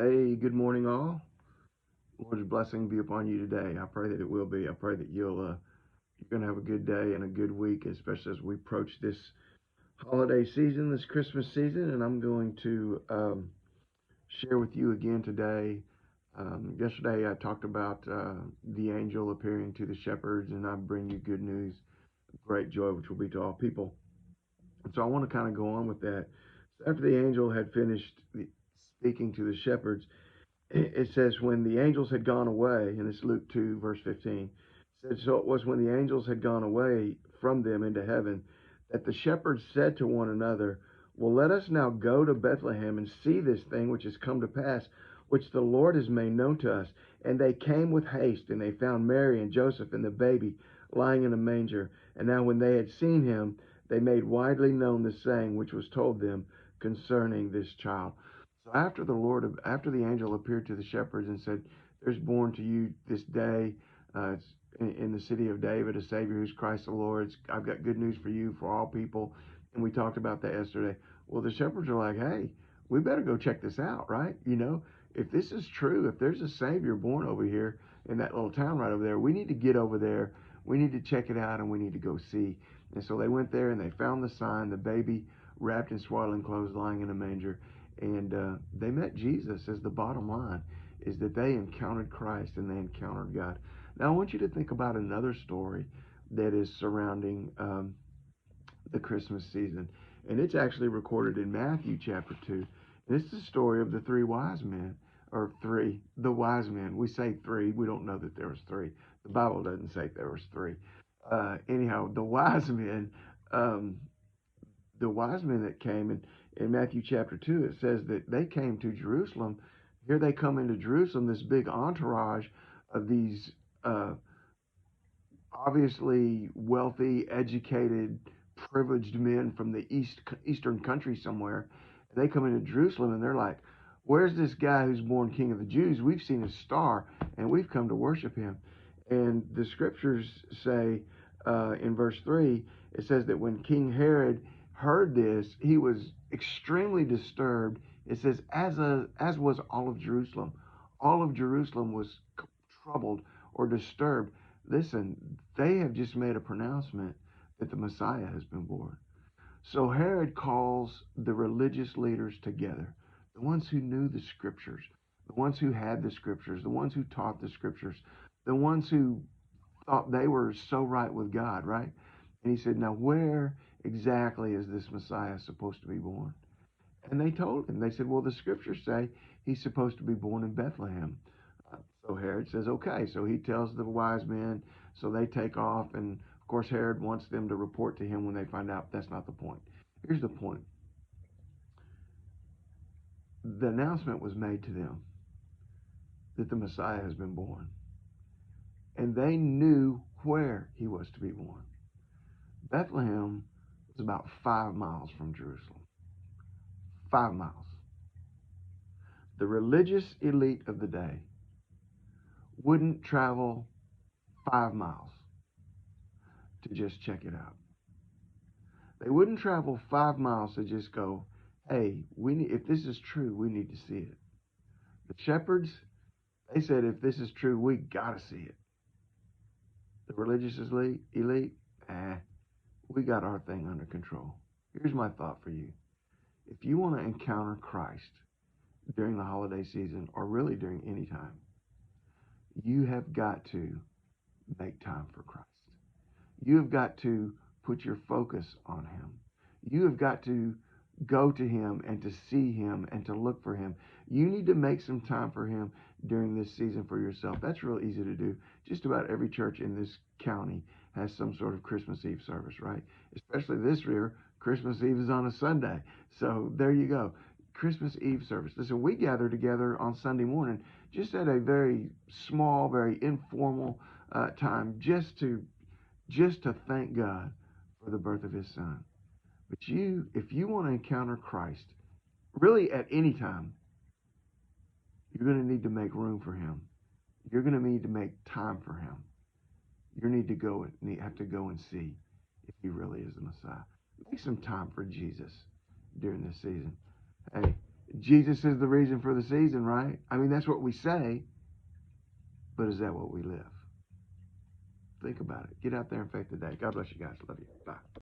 Hey, good morning, all. Lord's blessing be upon you today. I pray that it will be. I pray that you're gonna have a good day and a good week, especially as we approach this holiday season, this Christmas season. And I'm going to share with you again today. Yesterday, I talked about the angel appearing to the shepherds, and I bring you good news, great joy, which will be to all people. And so I want to kind of go on with that. So after the angel had finished speaking to the shepherds, it says, when the angels had gone away, and it's Luke 2, verse 15, it says, so it was when the angels had gone away from them into heaven that the shepherds said to one another, well, let us now go to Bethlehem and see this thing which has come to pass, which the Lord has made known to us. And they came with haste, and they found Mary and Joseph and the baby lying in a manger. And now when they had seen him, they made widely known the saying which was told them concerning this child. So after the angel appeared to the shepherds and said, "There's born to you this day, it's in the city of David, a Savior who's Christ the Lord. I've got good news for you, for all people." And we talked about that yesterday. Well, the shepherds are like, "Hey, we better go check this out, right? If this is true, if there's a Savior born over here in that little town right over there, we need to get over there. We need to check it out, and we need to go see." And so they went there and they found the sign, the baby wrapped in swaddling clothes, lying in a manger. And they met Jesus. As the bottom line is that they encountered Christ and they encountered God. Now I want you to think about another story that is surrounding the Christmas season, and it's actually recorded in Matthew chapter 2. And it's the story of the three wise men, or three, the wise men. We say three. We don't know that there was three. The Bible doesn't say there was three. Anyhow, um, the wise men that came in Matthew chapter 2, it says that they came to Jerusalem. Here they come into Jerusalem, this big entourage of these uh, obviously wealthy, educated, privileged men from the eastern country somewhere. They come into Jerusalem and they're like, "Where's this guy who's born King of the Jews? We've seen his star and we've come to worship him." And the scriptures say in verse 3, it says that when King Herod heard this, he was extremely disturbed. It says, as was all of Jerusalem. All of Jerusalem was troubled or disturbed. Listen, they have just made a pronouncement that the Messiah has been born. So Herod calls the religious leaders together, the ones who knew the scriptures, the ones who had the scriptures, the ones who taught the scriptures, the ones who thought they were so right with God, right? And he said, now where exactly is this Messiah supposed to be born? And they told him, they said, well, the scriptures say he's supposed to be born in Bethlehem. So Herod says, okay. So he tells the wise men, so they take off. And of course, Herod wants them to report to him when they find out. That's not the point. Here's the point: the announcement was made to them that the Messiah has been born, and they knew where he was to be born. Bethlehem was about 5 miles from Jerusalem. 5 miles. The religious elite of the day wouldn't travel 5 miles to just check it out. They wouldn't travel 5 miles to just go, "Hey, if this is true, we need to see it." The shepherds, they said, if this is true, we got to see it. The religious elite, we got our thing under control. Here's my thought for you. If you want to encounter Christ during the holiday season, or really during any time, you have got to make time for Christ. You have got to put your focus on him. You have got to go to him and to see him and to look for him. You need to make some time for him during this season for yourself. That's real easy to do. Just about every church in this county has some sort of Christmas Eve service, right? Especially this year, Christmas Eve is on a Sunday. So there you go. Christmas Eve service. Listen, we gather together on Sunday morning just at a very small, very informal time just to thank God for the birth of his son. But if you want to encounter Christ, really at any time, you're going to need to make room for him. You're going to need to make time for him. You have to go and see if he really is the Messiah. Make some time for Jesus during this season. Hey, Jesus is the reason for the season, right? I mean, that's what we say, but is that what we live? Think about it. Get out there in faith today. God bless you guys. Love you. Bye.